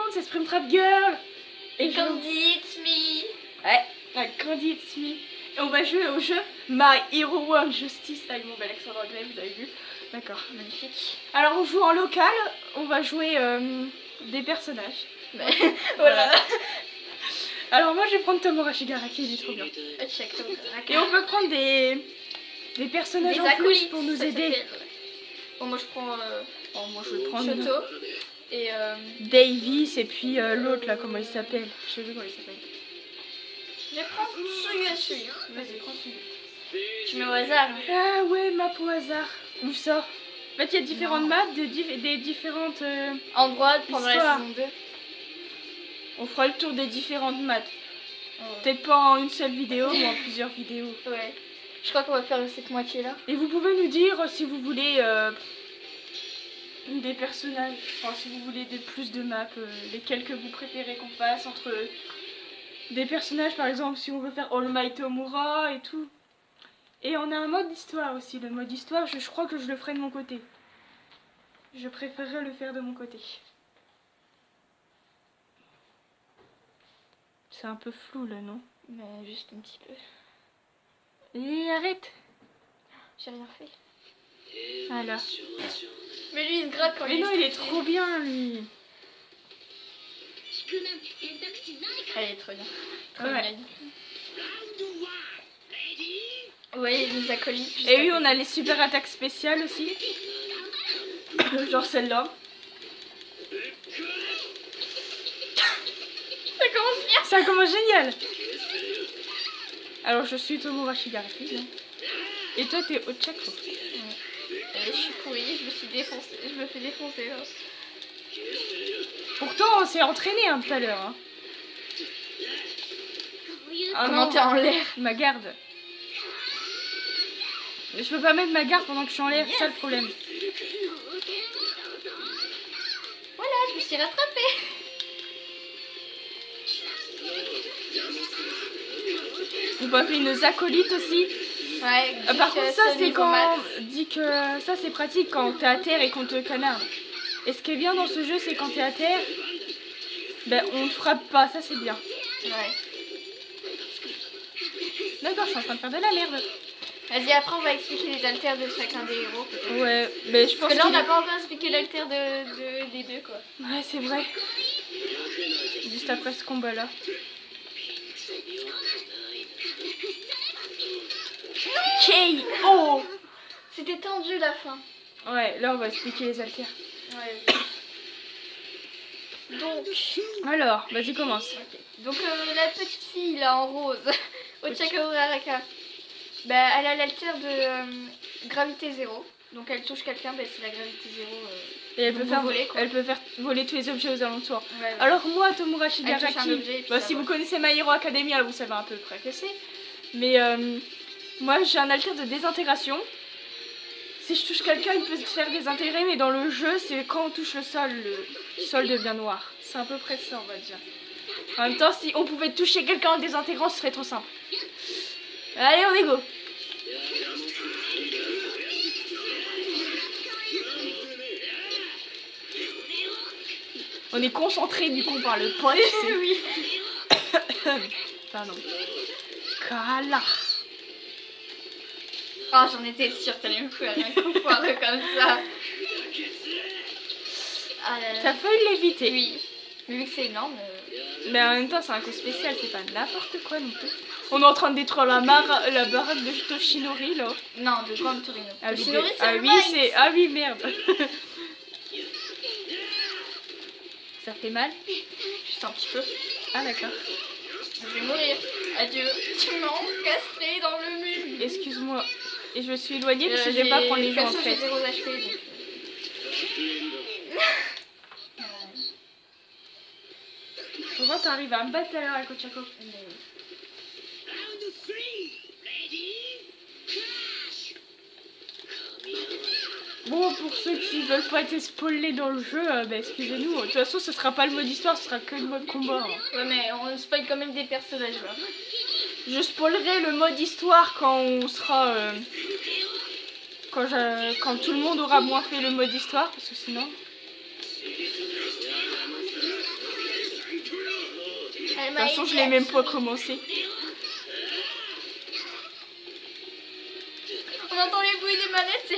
monde, c'est Springtrap Girl. Et Candy, it's me. Ouais, Candy It's Me. Et on va jouer au jeu My Hero World Justice avec mon bel accent d'anglais, vous avez vu. D'accord. Magnifique. Alors on joue en local, on va jouer des personnages. Voilà. Alors moi je vais prendre Tomura Shigaraki, il est trop bien. Et on peut prendre des personnages Des en plus acolytes pour nous ça aider. s'appelle. Bon, moi je prends Moi je vais prendre Shoto et Davis et puis l'autre là, comment il s'appelle? Je sais plus comment il s'appelle. je vais prendre Tsuyoshi. Vas-y, prends Tsuyoshi. Tu mets au hasard. Ah ouais, map au hasard. Où ça? En fait il y a différentes maps, des différentes... Endroit pendant la Histoire. saison 2. On fera le tour des différentes maps. Ouais. Peut-être pas en une seule vidéo, mais en plusieurs vidéos. Ouais. Je crois qu'on va faire cette moitié là. Et vous pouvez nous dire si vous voulez des personnages, enfin si vous voulez plus de maps, lesquels que vous préférez qu'on fasse entre des personnages, par exemple si on veut faire All Might Tomura et tout. Et on a un mode histoire aussi. Le mode histoire, je crois que je le ferai de mon côté. Je préférerais le faire de mon côté. C'est un peu flou là, non? Mais juste un petit peu. Et arrête! J'ai rien fait. Voilà. Mais lui il se gratte quand Mais non, il est trop bien lui! Elle est trop bien. Trop Ouais. bien. Ouais, les acolytes. juste Et à oui, côté. on a les super attaques spéciales aussi. Genre celle-là. Ça commence bien. Ça commence génial! Alors je suis Tomura Shigaraki. Hein. Et toi t'es Ochako. Je suis pourrie, je me suis défoncée. Je me fais défoncer. Hein. Pourtant on s'est entraîné tout à l'heure. Hein. Ah Comment non, t'es en l'air? ma garde. Je peux pas mettre ma garde pendant que je suis en l'air, c'est ça le problème. Voilà, je me suis rattrapée. On peut appeler nos acolytes aussi. Ouais. Par contre ça c'est quand on dit que ça c'est pratique quand t'es à terre et qu'on te canarde. Et ce qui est bien dans ce jeu c'est quand t'es à terre, ben on te frappe pas, ça c'est bien. Ouais. D'accord, je suis en train de faire de la merde. Vas-y, après on va expliquer les alters de chacun des héros. peut-être. Ouais, mais je pense Parce que là on qu'il n'a est- pas encore expliqué l'alter des deux quoi. Ouais, c'est vrai. Juste après ce combat-là. K.O. C'était tendu la fin. Ouais, là on va expliquer les haltères. Ouais. Donc, Alors, vas-y commence. donc la petite fille là en rose, Ochako Uraraka, bah, elle a l'alter de gravité 0. Donc elle touche quelqu'un, bah, c'est la gravité 0. Et elle peut, Donc, faire, vous volez, quoi. elle peut faire voler tous les objets aux alentours. Ouais, Alors moi, Tomura Elle touche Shigaraki, un objet et puis bah, ça si va. vous connaissez My Hero Academia, vous savez à peu près que c'est. Mais moi j'ai un alter de désintégration. Si je touche quelqu'un, il peut se faire désintégrer, mais dans le jeu, c'est quand on touche le sol devient noir. C'est à peu près ça, on va dire. En même temps, si on pouvait toucher quelqu'un en désintégrant, ce serait trop simple. Allez, on est go. On est concentré du coup par le punch. Oui. Pardon. Kala. Oh, j'en étais sûre, t'allais me faire un coup foireux comme ça. Ah là là. T'as failli l'éviter. Oui. Mais vu que c'est énorme. Mais en même temps, c'est un coup spécial, c'est pas n'importe quoi non plus. On est en train de détruire la baraque de Toshinori là. Non, de Grande Torino. Ah oui, Toshinori, c'est ah le oui, Might. c'est. Ah oui, merde. Ça fait mal? Juste un petit peu. Ah d'accord. Je vais mourir. Adieu. Tu m'as encastré dans le mur. Excuse-moi. Et je me suis éloignée parce que je vais pas prendre les gens en Perso, j'ai fait. 0 HP. Donc... Pourquoi t'arrives à me battre tout à l'heure avec Ochako? Bon, pour ceux qui veulent pas être spoilés dans le jeu, bah, excusez-nous. De toute façon, ce sera pas le mode histoire, ce sera que le mode combat. Hein. Ouais, mais on spoil quand même des personnages là. Je spoilerai le mode histoire quand on sera... quand tout le monde aura moins fait le mode histoire, parce que sinon... toute façon, je l'ai même pas commencé. On entend les bruits des manettes et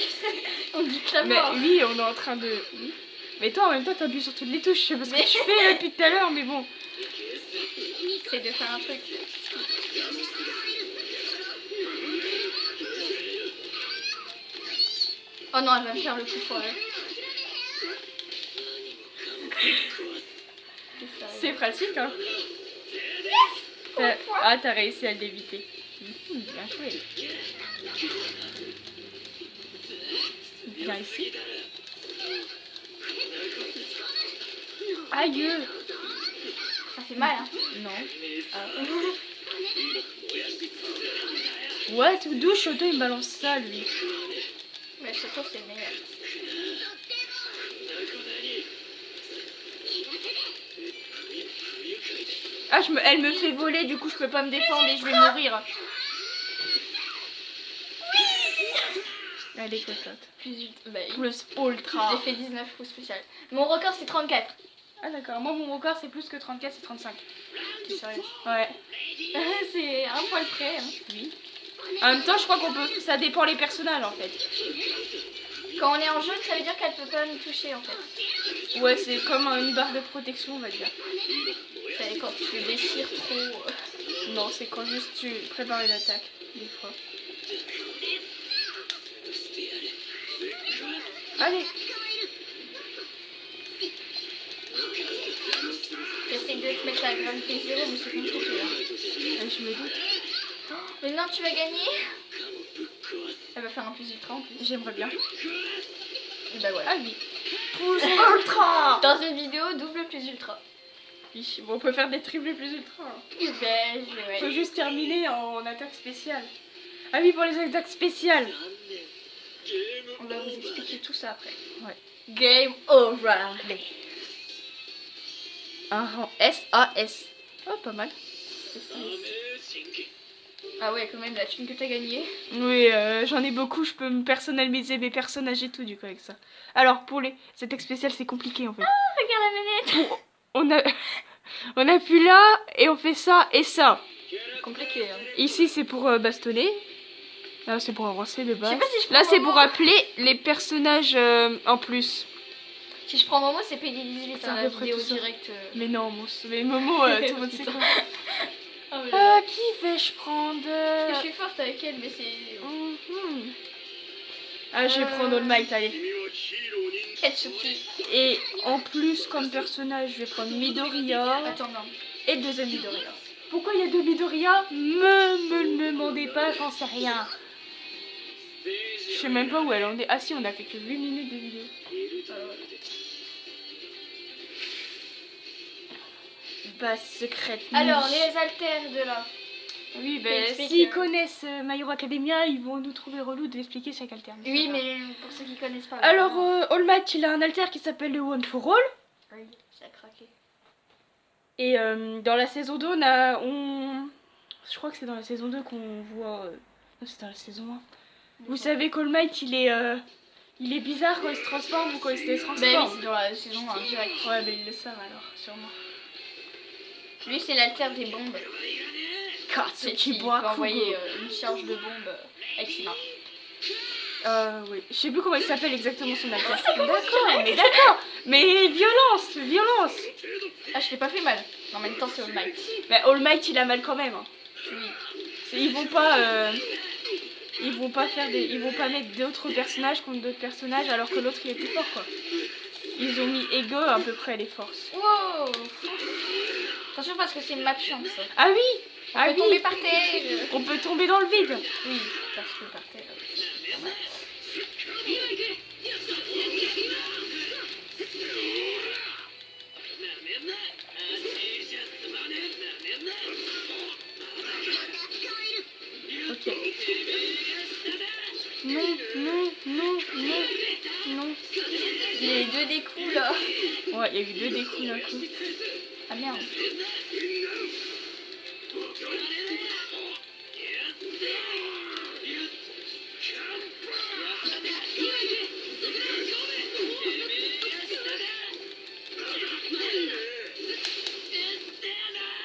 on dit que la Mais mort. oui, on est en train de... Oui. Mais toi, en même temps, t'appuies sur toutes les touches. Je sais pas ce Mais- que tu fais depuis tout à l'heure, mais bon. C'est de faire un truc. Oh non, elle va me faire le coup foiré. C'est pratique, hein. Ah, t'as réussi à l'éviter. Bien joué. Viens ici. Aïe. Ça fait mal, hein. Non. What? D'où Shoto il me balance ça, lui? Mais surtout, c'est meilleur. Ah, elle me fait voler, du coup je peux pas me défendre et je vais mourir. Elle est cocotte. Plus Plus ultra. j'ai fait 19 coups spécial. Mon record, c'est 34. Ah d'accord, moi mon record c'est plus que 34, c'est 35. T'es sérieux? Ouais. C'est un poil près. Hein. Oui. En même temps, je crois qu'on peut... Ça dépend les personnages en fait. Quand on est en jaune, ça veut dire qu'elle peut pas nous toucher en fait. Ouais, c'est comme une barre de protection, on va dire. C'est quand tu déchires trop. Non, c'est quand juste tu prépares une attaque, des fois. Allez. J'essaie de te mettre la gravité 0, mais c'est compliqué. Hein. Je me doute. Mais non, tu vas gagner. Elle va faire un plus ultra en plus. J'aimerais bien. Et bah voilà. Ah oui. Plus ultra. Dans une vidéo, double plus ultra. Oui, bon, on peut faire des triples plus ultra. Hein. Ben, On peut juste terminer en attaque spéciale. Ah oui, pour les attaques spéciales. On va vous expliquer tout ça après. Ouais. Game over. Un rang SAS. Oh, pas mal. Ah ouais, quand même, la thune que t'as gagnée. Oui, j'en ai beaucoup. Je peux me personnaliser mes personnages et tout, du coup, avec ça. Alors, pour les attaques spéciales, c'est compliqué, en fait. Ah, regarde la manette. On appuie là, et on fait ça et ça. Compliqué. Hein. Ici, c'est pour bastonner. Là, c'est pour avancer de Je base. sais pas si je Là, prends c'est mon pour mot. appeler les personnages en plus. Si je prends Momo, c'est PD18 C'est hein, à la peu près vidéo tout ça. directe. Mais non, mais Momo, tout le monde sait quoi. Ah, mais Qui vais-je prendre parce que je suis forte avec elle, mais c'est. Mhm. Ah, je vais prendre All Might, allez. Katsuki. Et en plus, comme personnage, je vais prendre Midoriya Attends, non. et deuxième Midoriya. Pourquoi il y a deux Midoriya? Me le demandez pas, j'en sais rien. Je sais même pas où elle en est. Ah si, on a fait que 8 minutes de vidéo. Base secrète. Alors, niche. les haltères de là. Oui, ben Explique, s'ils connaissent My Hero Academia, ils vont nous trouver relou d'expliquer chaque alter. Oui, mais pour ceux qui connaissent pas. Alors, All Might, il a un alter qui s'appelle le One for All. Oui, ça a craqué. Et dans la saison 2, je crois que c'est dans la saison 2 qu'on voit... Non, c'est dans la saison 1. Vous savez qu'All Might, il est bizarre quand il se transforme ou quand il se transforme. Bah oui, c'est dans la saison 1 direct. Ouais, mais ils le savent alors, sûrement. Lui, c'est l'alter des bombes. C'est qui peut envoyer une charge de bombe avec ses mains. Oui. Je sais plus comment il s'appelle exactement son alter. D'accord. Mais violence. Ah, je l'ai pas fait mal. En même temps, c'est All Might. Mais All Might, il a mal quand même. Hein. Oui. Ils vont pas mettre d'autres personnages contre d'autres personnages alors que l'autre il est plus fort quoi. Ils ont mis égaux à peu près les forces. Wow. Attention parce que c'est une map chance. Ah oui. On peut tomber par terre. On peut tomber dans le vide. Oui, parce que par terre. Ok. Non. Il y a eu 2 des coups là. Ouais, il y a eu 2 découps d'un coup. Ah merde.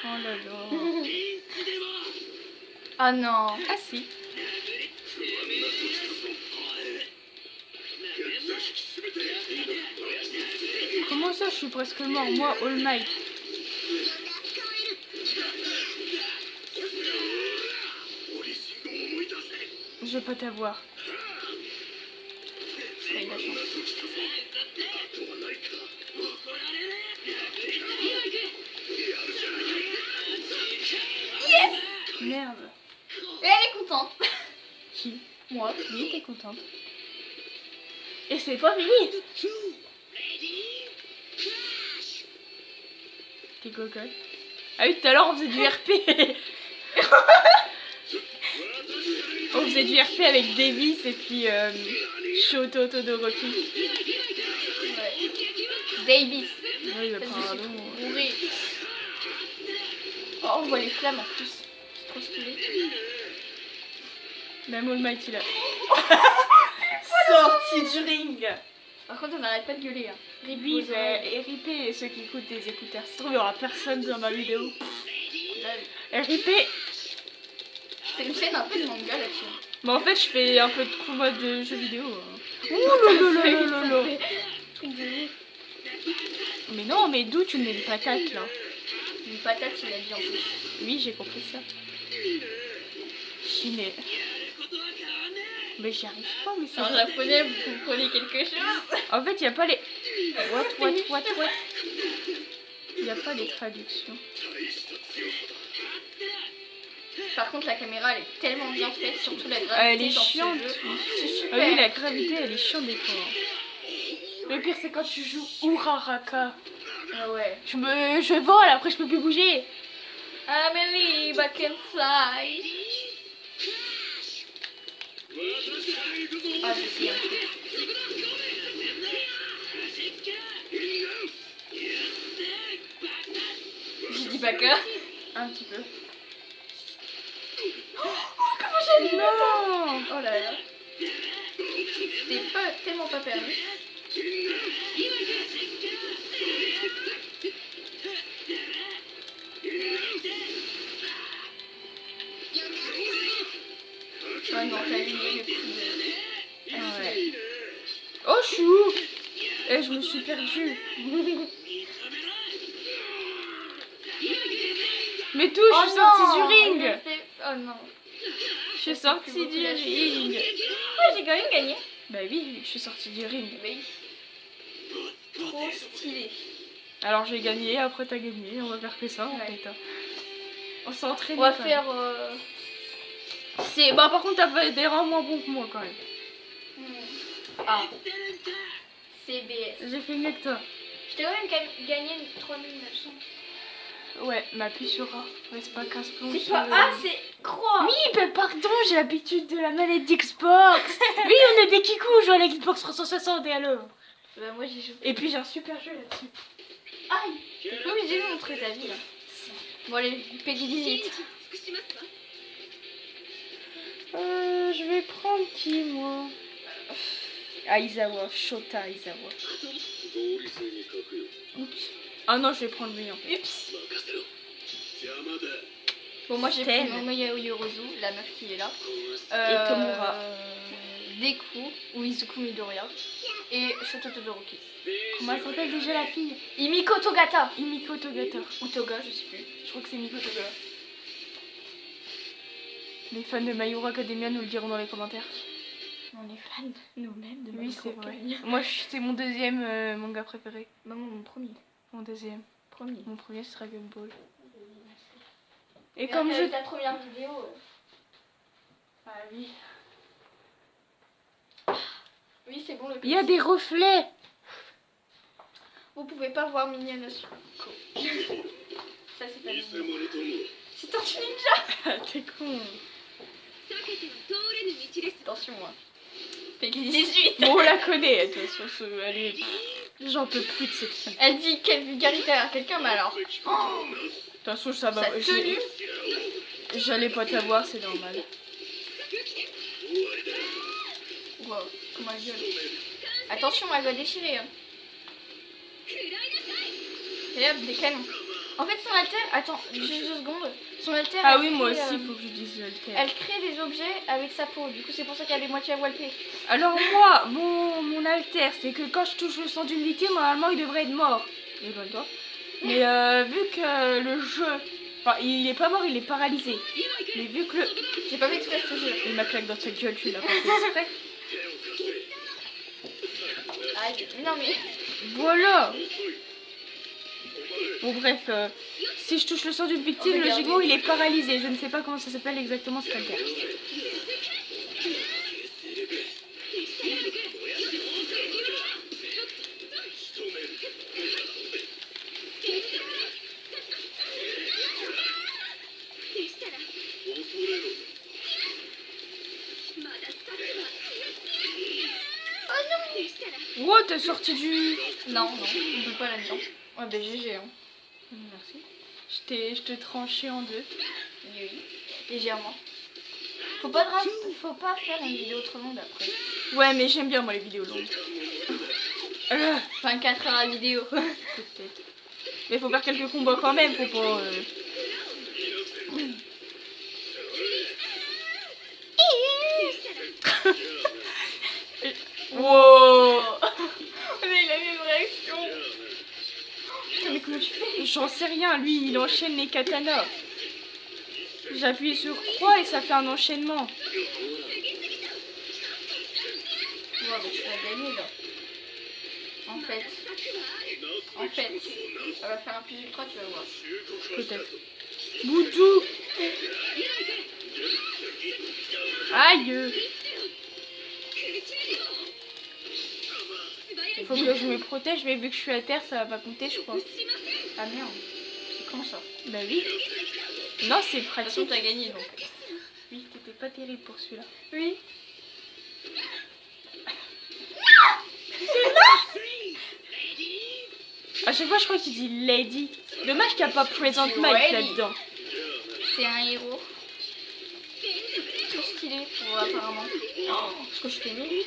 Oh là là. Ah non. Ah si. Comment ça, je suis presque mort, moi, All Might. Je vais pas t'avoir. J'ai eu la chance. Merde. Et elle est contente. Qui? Moi. Oui, t'es contente. Et c'est pas fini. T'es cocotte. Ah oui, tout à l'heure on faisait du RP. On faisait du RP avec Davis et puis Shoto Todoroki. Ouais. Davis. Oui, bah, Je pardon. suis bourrée. Oh, on voit les flammes en plus. C'est trop stylé. Même All Might il a sorti du ring. Par contre, on n'arrête pas de gueuler. Hein. Oui, bah, et RIP ceux qui écoutent des écouteurs. Ça se trouve, il y aura personne dans ma vidéo. RIP. C'est une chaîne un peu de manga là-dessus. Mais en fait, je fais un peu de mode de jeux vidéo. Ouh lolo. Truc de ouf. Mais non, mais d'où tu mets une patate là? Une patate, il a dit en plus. Oui, j'ai compris ça. Chiné. Mais j'y arrive pas, mais c'est En vrai. japonais, vous comprenez quelque chose? En fait, il n'y a pas les... What? Il n'y a pas les traductions. Par contre, la caméra, elle est tellement bien faite, surtout la gravité Elle est dans ce chiante. jeu. C'est super. Ah oui, la gravité, elle est chiante des fois. Le pire, c'est quand tu joues Uraraka. Ah ouais. Je vole, après je peux plus bouger. I believe I can fly. Ah, je sais un truc. Je dis pas que. Un petit peu. Oh, comment j'ai vu Non. Oh là là. C'était pas tellement pas permis. Oh non, t'as éliminé le coup de... Ah ouais. Oh, je suis où? Eh, je me suis perdue. Mais tout, je suis sortie du ring. Oh non. Je suis sortie beaucoup du lâché. ring. Ouais, j'ai quand même gagné. Bah oui, je suis sortie du ring. Oui. Trop stylé. Alors j'ai gagné, après t'as gagné, on va faire que ça en Ouais. fait. On s'est entraîné. On va quand faire... même. Bah par contre t'as fait des rangs moins bons que moi quand même. Ah. CBS. J'ai fait mieux que toi. Je t'ai quand même gagné 3900. Ouais, mais appuie sur A. Ouais, c'est pas 15 plombs. C'est pas A, c'est croix. Oui, mais pardon, j'ai l'habitude de la manette d'Xbox. Oui, on est des kikous, je joue à la Xbox 360 et alors. Bah moi j'ai joué. Et puis j'ai un super jeu là-dessus. Aïe. T'es pas obligé de montrer ta vie là. Bon allez, Peggy 18. Je vais prendre qui moi? Aizawa, Shota Aizawa. Oups. Ah non, je vais prendre lui. Oups. Bon moi j'ai pris Sten. Momoya Yorozu, la meuf qui est là. Et Tomura. Deku ou Izuku Midoriya. Et Shoto Todoroki. Comment elle s'appelle déjà la fille? Imiko Togata. Imiko Togata. Ou Toga, je sais plus. Je crois que c'est Miko Toga. Les fans de My Hero Academia nous le diront dans les commentaires. On est fans nous-mêmes de Oui, My c'est Hero vrai. Academia. Moi, c'est mon deuxième manga préféré. Maman, mon premier. Mon deuxième. Premier. Mon premier, c'est Dragon Ball. Et comme je... ta première vidéo. Ah oui. Oui, c'est bon le Il y a des reflets. Vous pouvez pas voir Mignonne aussi. Ça c'est pas mignon. C'est Tortue Ninja. T'es con. Attention moi. Peggy 18. Bon, on la connaît, de toute façon. Elle est... J'en peux plus de cette fille. Elle dit quelle vulgarité à quelqu'un, mais alors. Oh, De toute façon, ça va... sa tenue. J'allais pas t'avoir, c'est normal. Wow, comment elle gueule. Attention, elle va déchirer. Hein. Et hop, des canons. En fait, son alter, attends, juste 2 secondes. Son alter. Ah elle oui, moi crée, aussi, il faut que je dise alter. Elle crée des objets avec sa peau. Du coup, c'est pour ça qu'elle est moitié à voilpée. Alors moi, mon alter, c'est que quand je touche le sang d'une victime, normalement il devrait être mort. Éloigne-toi. Mais vu que le jeu, enfin il est pas mort, il est paralysé. Mais vu que le... J'ai pas fait exprès, je te jure. Il m'a claque dans ta gueule, tu l'as pas fait exprès. Aïe, non mais. Voilà. Bon bref, si je touche le sang d'une victime, Regardez. logiquement il est paralysé. Je ne sais pas comment ça s'appelle exactement cet alter. Oh, t'es sorti du... Non, on peut pas là-dedans. Ouais, bah GG, hein. Merci. Je t'ai tranché en deux. Oui, légèrement. Faut pas faire une vidéo trop longue après. Ouais, mais j'aime bien moi les vidéos longues. 24 heures à vidéo. Peut-être. Mais faut faire quelques combats quand même, faut pas... Wow. Mais il a eu une réaction. Putain, mais comment tu fais? J'en sais rien, lui il enchaîne les katanas. J'appuie sur croix et ça fait un enchaînement. Ouais, mais tu vas gagner là. En fait, ça va faire un plus ultra, tu vas voir. Peut-être. Boudou. Aïe. Il faut que je me protège, mais vu que je suis à terre, ça va pas compter, je crois. Ah merde, c'est con ça. Bah oui. Non, c'est De toute façon, pratique. t'as gagné donc. Oui, t'étais pas terrible pour celui-là. Oui. À chaque fois, je crois qu'il dit lady. Dommage qu'il n'y a pas present Mike Lady. là-dedans. C'est un héros. Trop stylé pour apparemment. Oh, ce que je t'ai mis.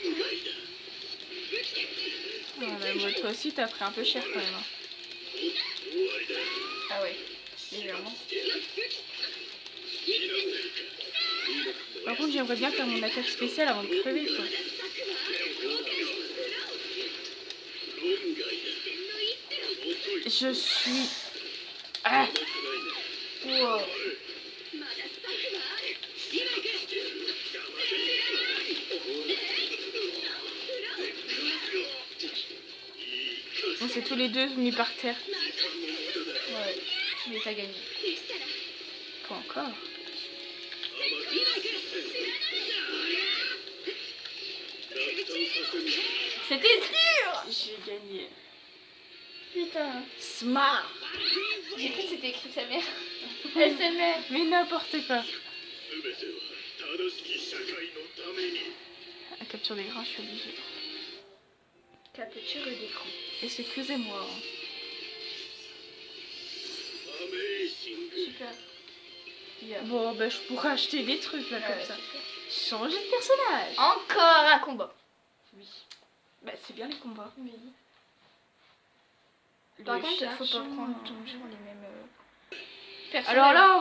Ah, bah, moi, toi aussi, t'as pris un peu cher quand même. Hein. Ah ouais, légèrement. Par contre, j'aimerais bien faire mon attaque spéciale avant de crever, quoi. Je suis... Ah. Wow. On s'est tous les deux mis par terre. Ouais, mais t'as gagné. Pas encore. C'était sûr. J'ai gagné. Putain. Smart. J'ai cru que c'était écrit sa mère. SMR. Mais n'importe quoi. À capture d'écran, je suis obligée. Capture d'écran. Excusez-moi. Hein. Super. Yeah. Bon, bah, je pourrais acheter des trucs là Ouais, comme ça. super. Changer de personnage. Encore un combat. Oui. Bah, c'est bien les combats. Oui. Le Par contre, il faut pas chargement. prendre toujours les mêmes personnages. Alors là,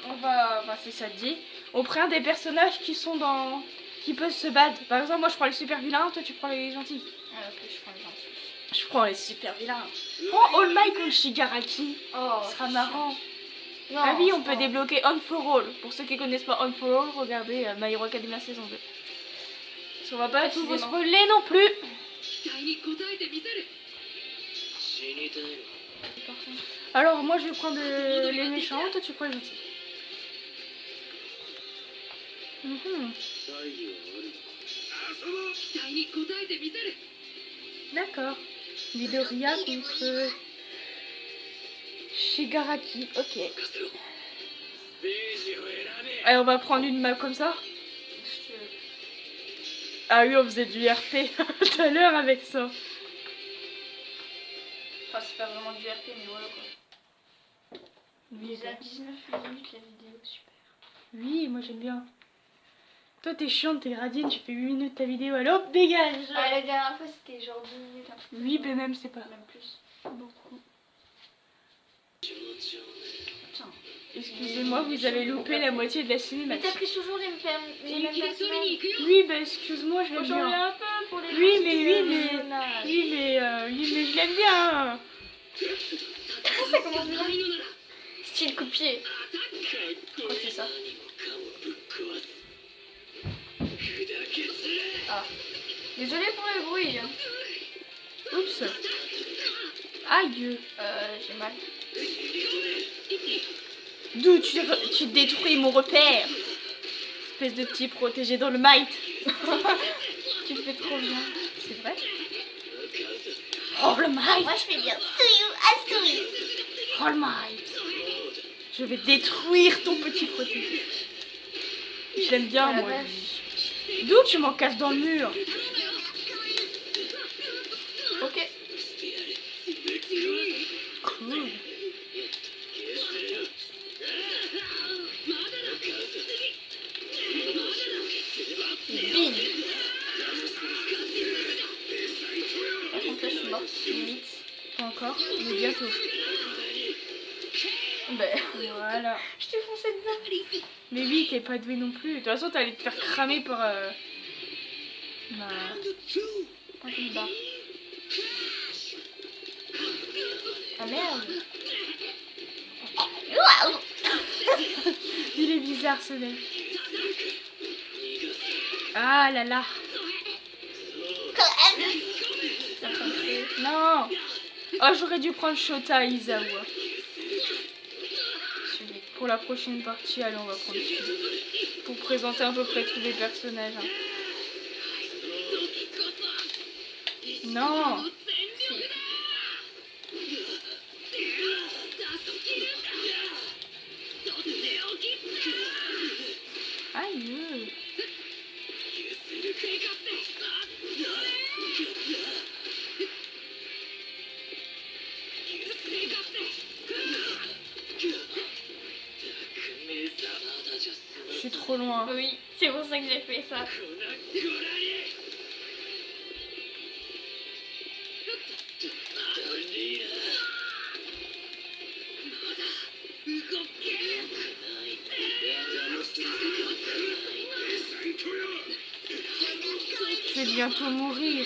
enfin, c'est ça dit. On prend des personnages qui sont dans, qui peuvent se battre. Par exemple, moi je prends les super vilains, toi tu prends les gentils. Ah, ok, je prends les gentils. Je prends les super vilains. Prends All Might contre Shigaraki. Oh, Ce sera marrant. Non, Ah oui, on c'est peut pas- débloquer On for All. Pour ceux qui connaissent pas On for All, regardez My Hero Academia saison 2. Parce qu'on va pas tout vous Précisément. spoiler non plus. Alors moi je vais prendre les méchants, toi tu prends les gentils. Mhm. D'accord. Midoriya contre Shigaraki, ok. Allez, on va prendre une map comme ça. Ah oui, on faisait du RP tout à l'heure avec ça. Enfin, c'est pas vraiment du RP, mais voilà quoi. Déjà 19 minutes la vidéo, super. Oui, moi j'aime bien. Toi t'es chiante, t'es gradienne, tu fais 8 minutes ta vidéo, allez hop, dégage. Ah, la dernière fois c'était genre 10 minutes. Un truc Oui, comme mais même c'est pas ça. Même plus. beaucoup. Excusez-moi, vous avez loupé la moitié de la Mais cinématique. t'as pris toujours les mêmes personnages. Oui, bah excuse-moi, je Faut l'aime changer bien. un peu pour les Oui, gens mais qui oui, aiment mais le Jonas. oui, mais je l'aime bien. Ça commence bien. Style coup de pied. Je crois que c'est ça. Ah. Désolé pour le bruit. Hein. Oups. Aïe. J'ai mal. D'où tu détruis mon repère. Espèce de petit protégé dans le might. Tu fais trop bien. C'est vrai? Oh le might. Moi je fais bien. Souillou. Oh le might. Je vais détruire ton petit protégé. Je l'aime bien, Oh la moi. vache. D'où tu m'en casses dans le mur? Ok. Cool. Bim. Par contre là je suis morte. Limite. Pas encore, mais bientôt. Ben. Voilà. Je t'ai foncé dedans. Mais oui, t'es pas doué non plus. De toute façon, t'allais te faire cramer par... ma... Attends, je me barre. Ah merde. Il est bizarre ce mec. Ah là là. Non. Oh, j'aurais dû prendre Shota Izawa. Pour la prochaine partie, allez, on va prendre celui. Pour présenter à peu près tous les personnages. Hein. Non. Aïe. Je suis trop loin. Oui, c'est pour ça que j'ai fait ça. Je vais bientôt mourir.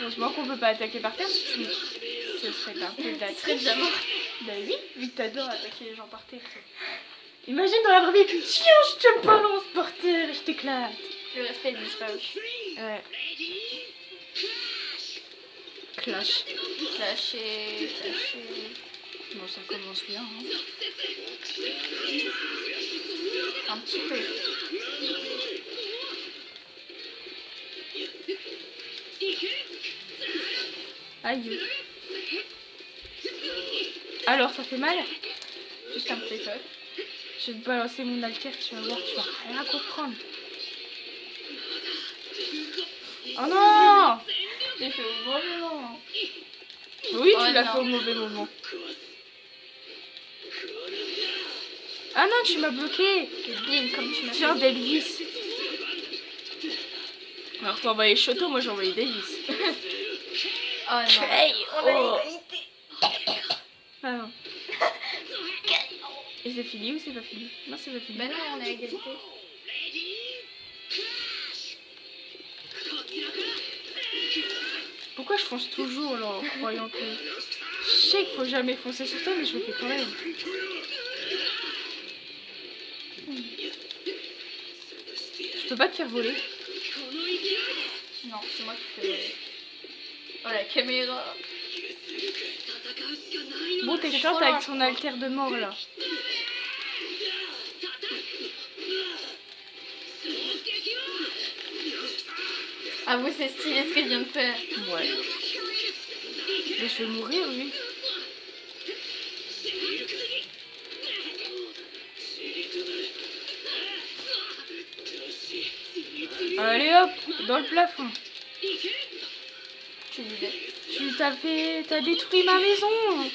Heureusement qu'on peut pas attaquer par terre, ce serait un peu de la Très déjà mort. Bah oui, vu que t'adores attaquer les gens par terre. Imagine dans la vraie vie, tiens, je te balance par terre et je t'éclate. Le respect est disparu. Ouais. Clash. Clasher. Bon, ça commence bien. Hein. Un petit peu. Aïe. Alors, ça fait mal? Juste un petit peu. Je vais te balancer mon alter, tu vas voir, tu vas rien comprendre. Oh non! J'ai fait au mauvais moment. Oui, Oh tu l'as non. fait au mauvais moment. Ah non, tu m'as bloqué. Et bim, comme tu m'as Tiens, fait. Delvis. Alors, t'as envoyé Shoto, moi j'ai envoyé Davis. Oh non. Hey, On a oh. égalité. Ah non. Et c'est fini ou c'est pas fini? Non, c'est pas fini. Ben non, on est à égalité. Pourquoi je fonce toujours là en croyant que... Je sais qu'il faut jamais foncer sur toi, mais je le fais quand même. Je peux pas te faire voler. Non, c'est moi qui fais voler. Oh la caméra. Bon, t'es C'est short trop loin, avec son alter de mort là. Ah vous c'est stylé ce que je viens de faire. Ouais. Mais je vais mourir, oui. Allez hop, dans le plafond. Tu disais. T'as détruit ma maison.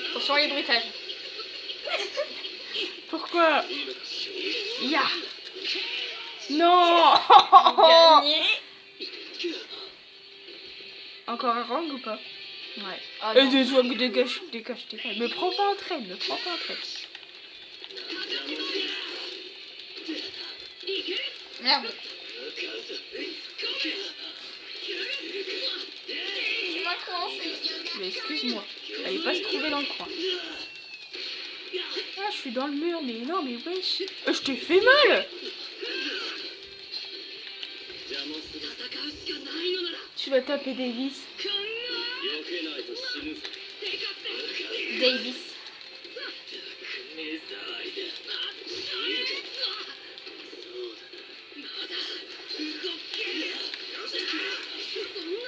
Attention les bruitages. Pourquoi? Ya. Non. Gagné. Encore un round ou pas? Ouais. Ah, Et non. dégage. Me prends pas en traîne, Merde. Tu m'as coincé. Mais excuse-moi, allez pas se trouver dans le coin. Ah, je suis dans le mur, mais non, mais wesh. Je t'ai fait mal. Tu vas taper Davis. Davis.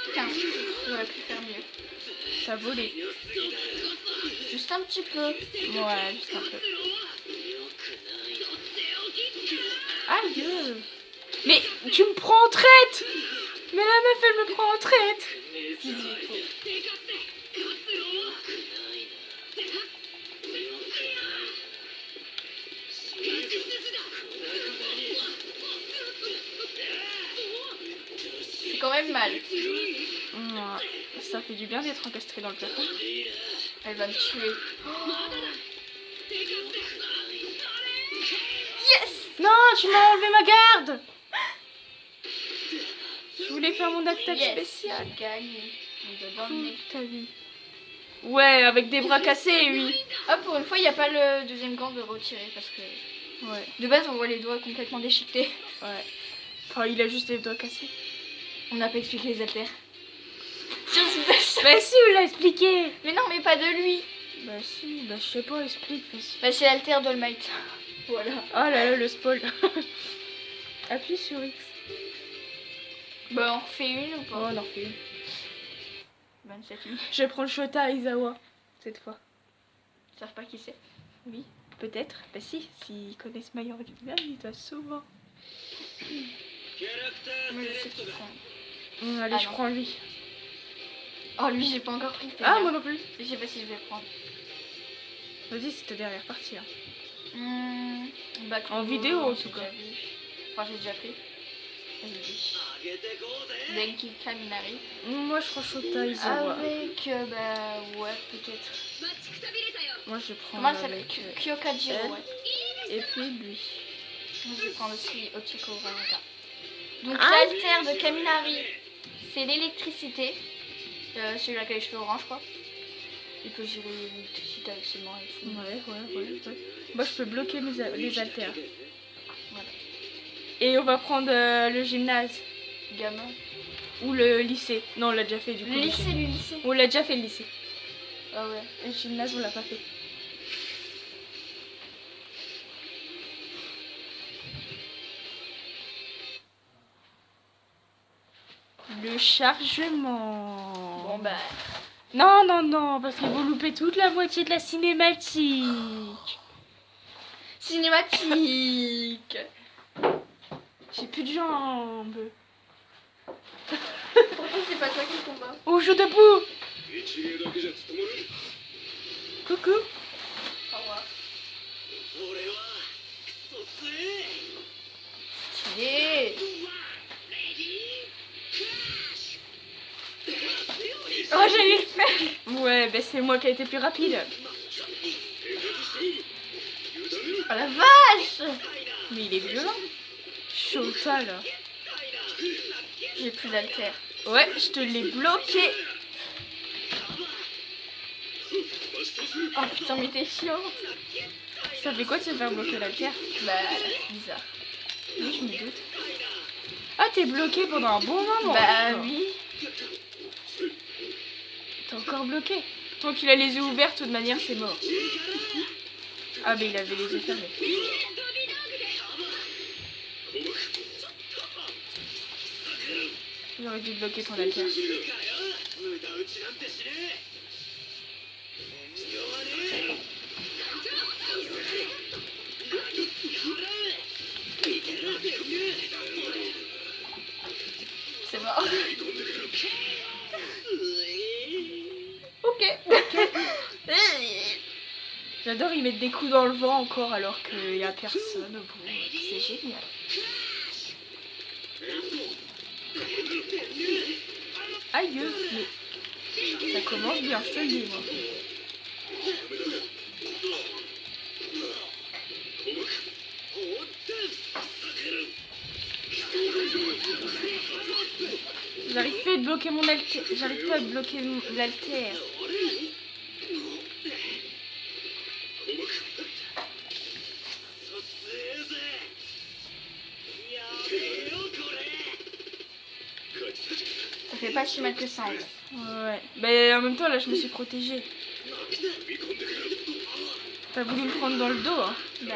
Putain, j'aurais pu faire mieux. T'as volé. Juste un petit peu. Ouais, juste un peu. Aïe. Mais tu me prends en traite. Mais la meuf, elle me prend en traite. C'est quand même mal. Ça fait du bien d'être encastré dans le plafond. Elle va me tuer. Non, tu m'as enlevé ma garde. Je voulais faire mon attaque spéciale. J'ai gagné. On va dans le nez. T'as vu? Ouais, avec des bras cassés, oui. Ah, pour une fois, il n'y a pas le deuxième gant de retirer parce que Ouais, de base, on voit les doigts complètement déchiquetés. ouais. Enfin, il a juste les doigts cassés. On n'a pas expliqué les haltères. Bah si, on l'a expliqué. Mais non, mais pas de lui. Bah si, bah je sais pas, explique. Bah, c'est l'haltère d'All Might. Voilà. Oh là là, le spoil. Appuie sur X. Bah, on refait une ou Oh, pas on en refait une. 27 minutes. Je vais prendre Shota Aizawa, cette fois. Ils savent pas qui c'est. Oui, peut-être. Bah si, s'ils connaissent My Hero Academia, ils doivent souvent. Moi, je sais qui prend. Allez, Ah, je non. prends lui. Oh, lui, j'ai pas encore pris. Ah, moi non plus. Je sais pas si je vais prendre. Vas-y, c'est ta dernière partie. Hein. Bakugo, En vidéo, en j'ai tout cas. déjà vu. Enfin, j'ai déjà pris. Denki Kaminari. Moi, je prends Shota Aizawa. Avec, bah, ouais, peut-être. Moi, je prends Comment ça avec, s'appelle Kyokajiro, elle. ouais. Et puis lui. Moi, je vais prendre aussi Ochiko Ranaka. Donc, Ah, l'altère de Kaminari, c'est l'électricité. Celui-là qui a les cheveux orange, quoi. Il peut gérer l'électricité avec ses mains et tout. Ouais. Moi, je peux bloquer les haltères. Voilà. Et on va prendre le gymnase. Gamin. Ou le lycée. Non, on l'a déjà fait du coup. Le lycée, le lycée. On l'a déjà fait le lycée. Ah ouais. Et le gymnase, on l'a pas fait. Le chargement. Bon, bah. Non, parce qu'ils vont louper toute la moitié de la cinématique. Cinématique. J'ai plus de jambes. Pourquoi c'est pas toi qui combat? On joue debout. Coucou. Au revoir. Stylé. Oh, j'allais le faire. Ouais, ben c'est moi qui ai été plus rapide. Oh la vache. Mais il est violent. Shota là. J'ai plus d'altère. Ouais, je te l'ai bloqué. Oh putain, mais t'es chiant. Ça fait quoi de se faire bloquer la pierre? Bah, bizarre. Oui, je me doute. Ah, t'es bloqué pendant un bon moment. Bah putain. oui. T'es encore bloqué. Tant qu'il a les yeux ouverts, de toute manière, c'est mort. Ah, mais il avait les yeux fermés. J'aurais dû bloquer ton alter. C'est mort. Ok. J'adore j'adore, ils mettent des coups dans le vent encore alors qu'il n'y a personne au bout. C'est génial. Aïe, mais ça commence bien, je te le dis, moi. J'arrive pas à bloquer mon alter. J'arrive pas à bloquer l'alter. Ça fait pas si mal que ça en fait. Ouais. Mais en même temps, là, je me suis protégée. T'as voulu me prendre dans le dos, hein. Bah,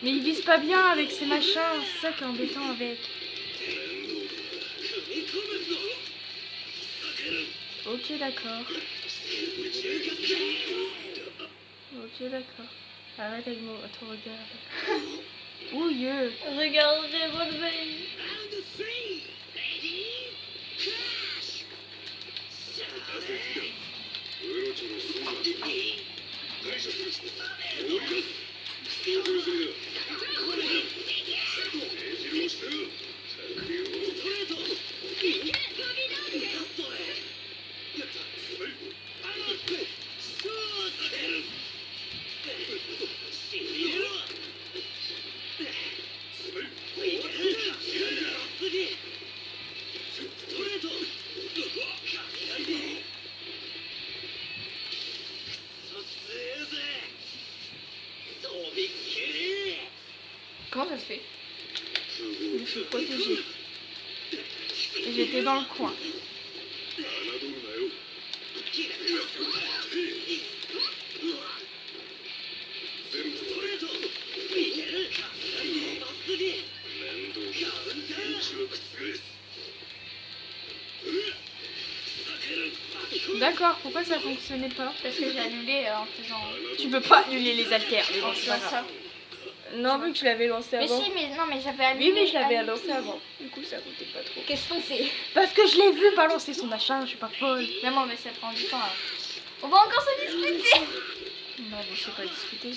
Mais il vise pas bien avec ces machins. C'est ça qui est embêtant avec. Ok, d'accord. Ok, d'accord. Arrête avec ton regard. Ouilleux. regarde Revolver. Comment ça se fait? Je suis protégée. Et j'étais dans le coin. D'accord, pourquoi ça fonctionnait pas? Parce que j'ai annulé en faisant. Tu peux pas annuler les haltères, mais bon, En c'est faisant pas grave. ça. Non, vu que tu l'avais lancé Mais avant. si, mais non, mais j'avais annulé. Oui, mais je l'avais lancé avant. Du coup, ça comptait pas trop. Qu'est-ce qu'on fait? Parce que je l'ai vu balancer son machin, je suis pas folle. Maman, mais ça prend du temps là. On va encore se disputer. Non, bon, je sais pas discuter.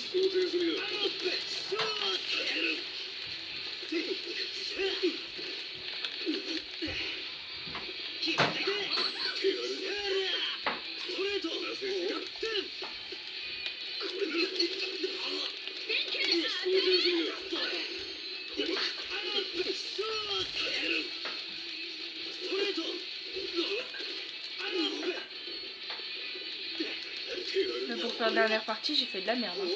Mais pour faire la dernière partie, j'ai fait de la merde. Hein.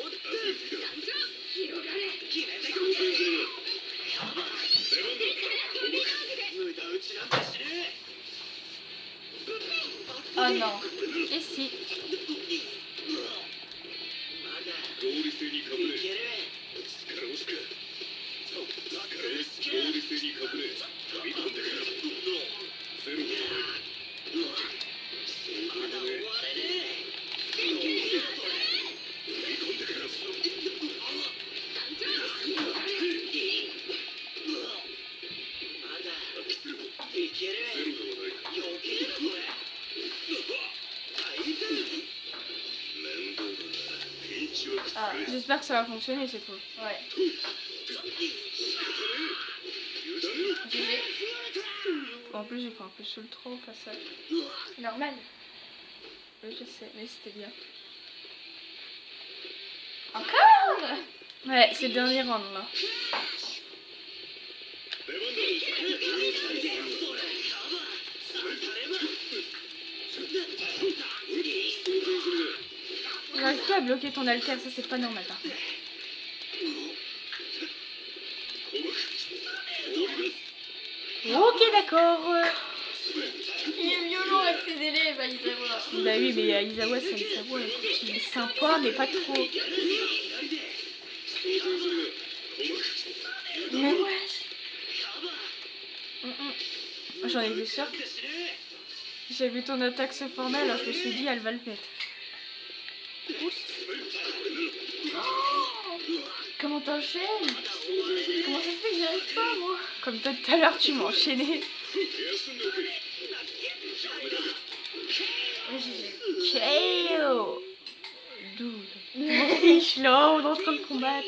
Oh non. Et si. Ah, J'espère que ça va fonctionner cette fois. ouais. GG. En plus, j'ai fait un peu sous le trop au passage. Normal. Oui, je sais, mais c'était bien. Encore? Ouais, c'est le dernier round là. J'arrive pas à bloquer ton alter, ça c'est pas normal par contre. Ok, d'accord. Il est violent avec ses élèves, Aizawa. Bah oui, mais Aizawa, c'est Aizawa, écoute, il est sympa, mais pas trop. Mais ouais. J'en ai vu sûr. J'ai vu ton attaque se former, alors je me suis dit, elle va le mettre. Comment t'enchaînes? Comment ça se fait que j'y arrive pas, moi? Comme toi tout à l'heure, tu m'as enchaîné. Ouais, j'ai... KO. D'où on triche là, on est en train de combattre.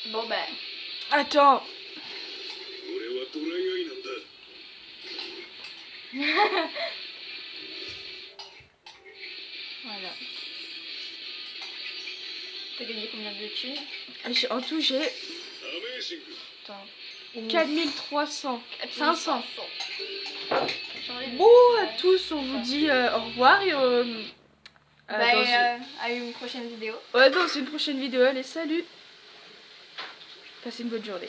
Bon, bah... Attends. Voilà. T'as gagné combien de thunes? En tout, j'ai Attends. 4300. 500. J'enlève- Bon, à tous, on vous dit au revoir et à une prochaine vidéo. ouais, dans une prochaine vidéo. Allez, salut. Passez une bonne journée.